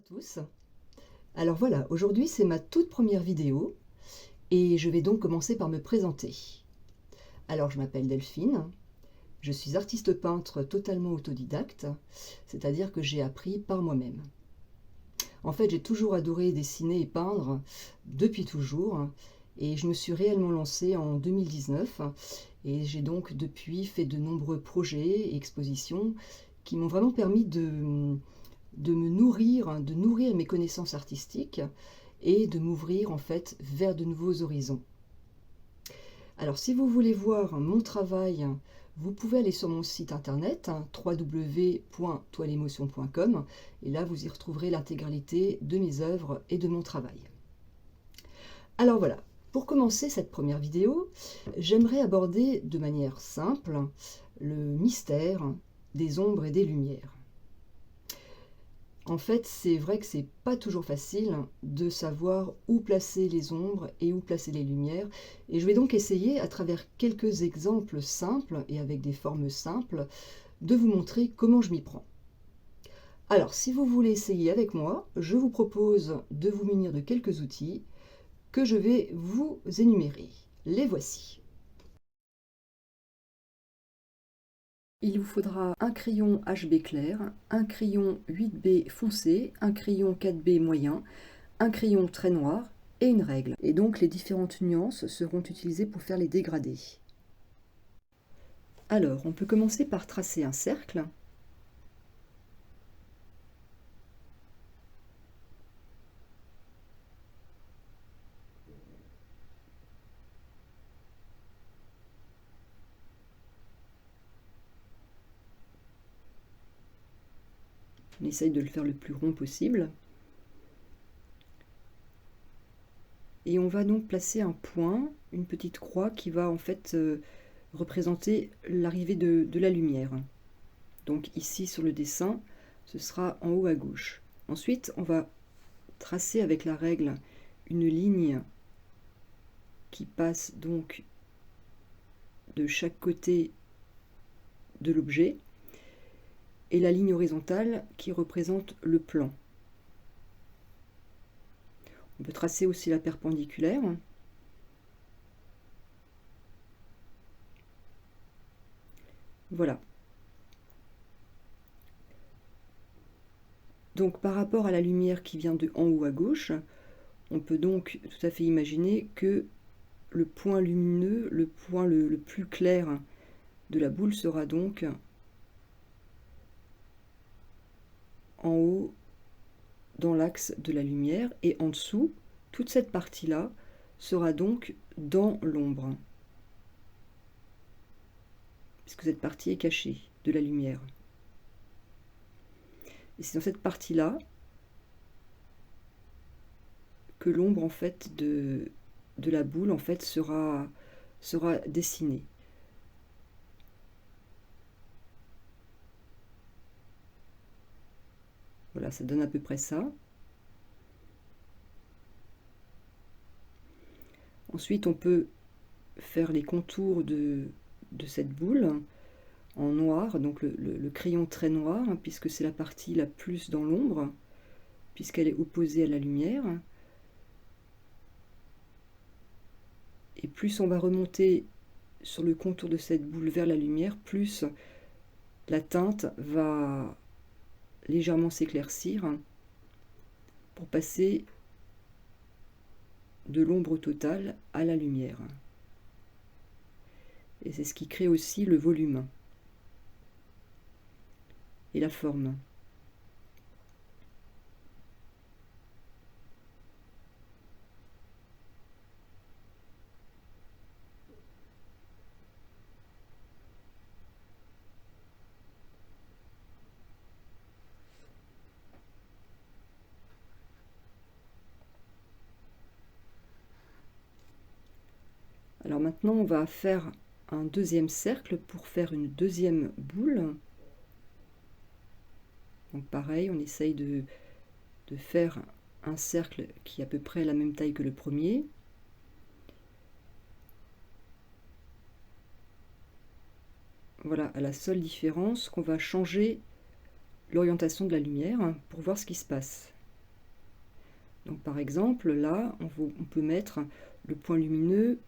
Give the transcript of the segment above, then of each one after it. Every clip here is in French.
à tous. Alors voilà, aujourd'hui c'est ma toute première vidéo et je vais donc commencer par me présenter. Alors je m'appelle Delphine, je suis artiste peintre totalement autodidacte, c'est-à-dire que j'ai appris par moi-même. En fait, j'ai toujours adoré dessiner et peindre depuis toujours et je me suis réellement lancée en 2019 et j'ai donc depuis fait de nombreux projets et expositions qui m'ont vraiment permis de me nourrir, de nourrir mes connaissances artistiques et de m'ouvrir en fait vers de nouveaux horizons. Alors si vous voulez voir mon travail, vous pouvez aller sur mon site internet www.toilemotion.com et là vous y retrouverez l'intégralité de mes œuvres et de mon travail. Alors voilà, pour commencer cette première vidéo, j'aimerais aborder de manière simple le mystère des ombres et des lumières. En fait, c'est vrai que c'est pas toujours facile de savoir où placer les ombres et où placer les lumières. Et je vais donc essayer, à travers quelques exemples simples et avec des formes simples, de vous montrer comment je m'y prends. Alors, si vous voulez essayer avec moi, je vous propose de vous munir de quelques outils que je vais vous énumérer. Les voici. Il vous faudra un crayon HB clair, un crayon 8B foncé, un crayon 4B moyen, un crayon très noir et une règle. Et donc les différentes nuances seront utilisées pour faire les dégradés. Alors, on peut commencer par tracer un cercle. On essaye de le faire le plus rond possible. Et on va donc placer un point, une petite croix qui va en fait représenter l'arrivée de la lumière. Donc ici sur le dessin, ce sera en haut à gauche. Ensuite, on va tracer avec la règle une ligne qui passe donc de chaque côté de l'objet et la ligne horizontale qui représente le plan. On peut tracer aussi la perpendiculaire. Voilà. Donc par rapport à la lumière qui vient de en haut à gauche, on peut donc tout à fait imaginer que le point lumineux, le point le plus clair de la boule sera donc en haut dans l'axe de la lumière et en dessous, toute cette partie-là sera donc dans l'ombre, puisque cette partie est cachée de la lumière. Et c'est dans cette partie-là que l'ombre en fait de la boule en fait sera dessinée. Voilà, ça donne à peu près ça. Ensuite, on peut faire les contours de cette boule en noir, donc le crayon très noir, hein, puisque c'est la partie la plus dans l'ombre, puisqu'elle est opposée à la lumière. Et plus on va remonter sur le contour de cette boule vers la lumière, plus la teinte va légèrement s'éclaircir pour passer de l'ombre totale à la lumière. Et c'est ce qui crée aussi le volume et la forme. Alors maintenant, on va faire un deuxième cercle pour faire une deuxième boule. Donc pareil, on essaye de faire un cercle qui est à peu près la même taille que le premier. Voilà, à la seule différence qu'on va changer l'orientation de la lumière pour voir ce qui se passe. Donc par exemple, là, on peut mettre le point lumineux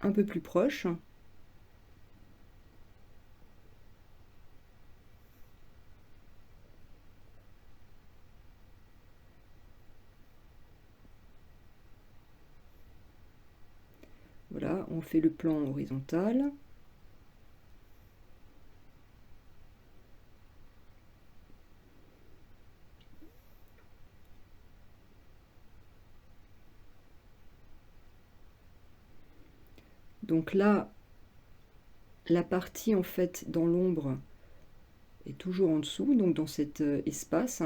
un peu plus proche. Voilà, on fait le plan horizontal. Donc là, la partie en fait dans l'ombre est toujours en dessous, donc dans cet espace.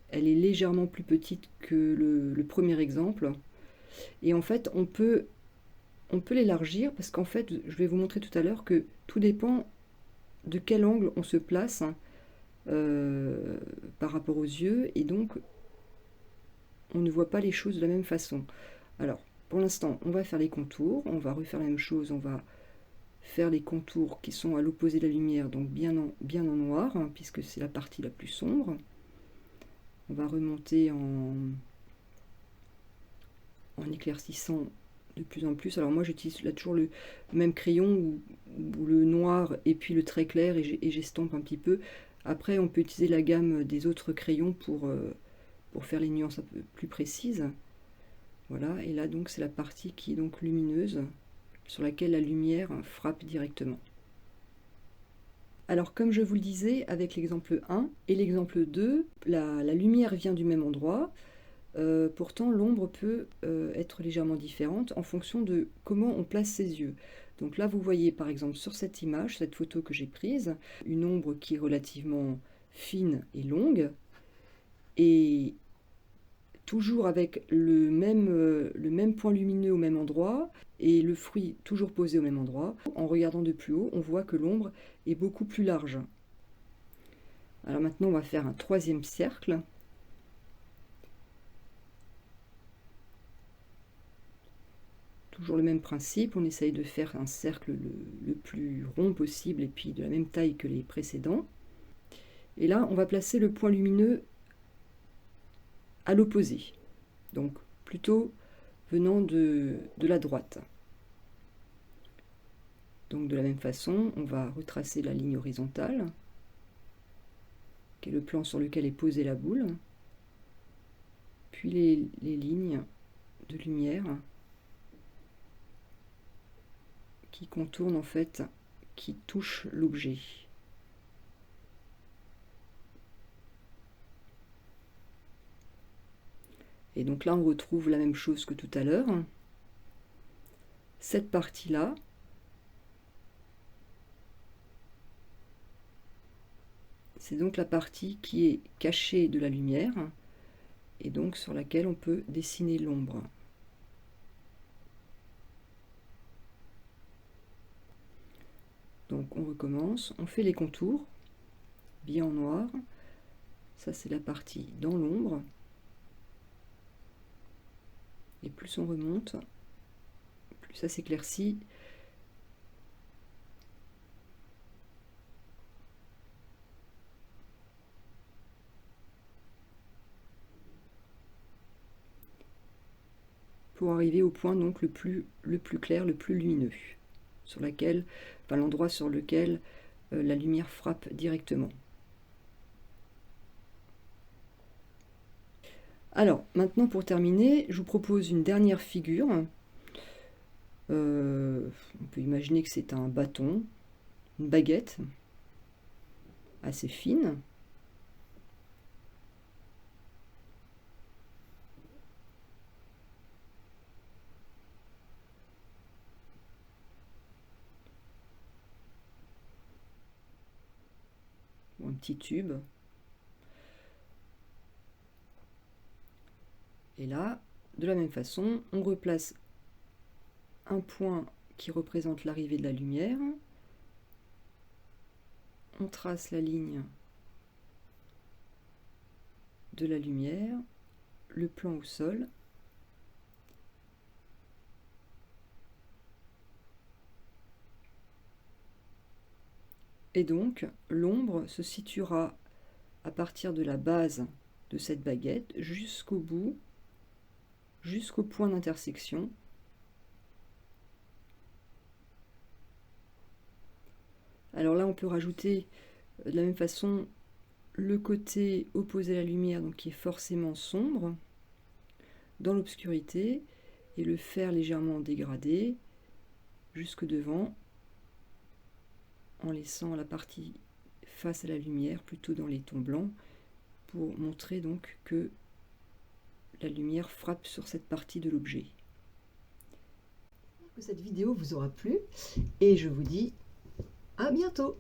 Elle est légèrement plus petite que le premier exemple. Et en fait, on peut l'élargir parce qu'en fait, je vais vous montrer tout à l'heure que tout dépend de quel angle on se place par rapport aux yeux. Et donc, on ne voit pas les choses de la même façon. Alors, pour l'instant, on va faire les contours. On va refaire la même chose. On va faire les contours qui sont à l'opposé de la lumière, donc bien en noir, hein, puisque c'est la partie la plus sombre. On va remonter en éclaircissant de plus en plus. Alors moi j'utilise là toujours le même crayon ou le noir et puis le très clair et j'estompe un petit peu. Après on peut utiliser la gamme des autres crayons pour faire les nuances un peu plus précises. Voilà, et là donc c'est la partie qui est donc lumineuse, sur laquelle la lumière frappe directement. Alors comme je vous le disais avec l'exemple 1 et l'exemple 2, la lumière vient du même endroit. Pourtant, l'ombre peut être légèrement différente en fonction de comment on place ses yeux. Donc là, vous voyez par exemple sur cette image, cette photo que j'ai prise, une ombre qui est relativement fine et longue, et toujours avec le même point lumineux au même endroit, et le fruit toujours posé au même endroit. En regardant de plus haut, on voit que l'ombre est beaucoup plus large. Alors maintenant, on va faire un troisième cercle. Toujours le même principe, on essaye de faire un cercle le plus rond possible et puis de la même taille que les précédents. Et là, on va placer le point lumineux à l'opposé, donc plutôt venant de la droite. Donc de la même façon, on va retracer la ligne horizontale, qui est le plan sur lequel est posée la boule, puis les lignes de lumière qui contournent en fait, qui touchent l'objet. Et donc là, on retrouve la même chose que tout à l'heure. Cette partie-là, c'est donc la partie qui est cachée de la lumière et donc sur laquelle on peut dessiner l'ombre. Donc on recommence, on fait les contours, bien en noir. Ça c'est la partie dans l'ombre. Et plus on remonte, plus ça s'éclaircit. Pour arriver au point donc le plus clair, le plus lumineux, sur laquelle, enfin, l'endroit sur lequel la lumière frappe directement. Alors, maintenant pour terminer, je vous propose une dernière figure. On peut imaginer que c'est un bâton, une baguette, assez fine. Ou un petit tube. Et là, de la même façon, on replace un point qui représente l'arrivée de la lumière. On trace la ligne de la lumière, le plan au sol. Et donc, l'ombre se situera à partir de la base de cette baguette jusqu'au bout, jusqu'au point d'intersection. Alors là, on peut rajouter de la même façon le côté opposé à la lumière, donc qui est forcément sombre, dans l'obscurité, et le faire légèrement dégradé jusque devant, en laissant la partie face à la lumière plutôt dans les tons blancs, pour montrer donc que la lumière frappe sur cette partie de l'objet. J'espère que cette vidéo vous aura plu, et je vous dis à bientôt.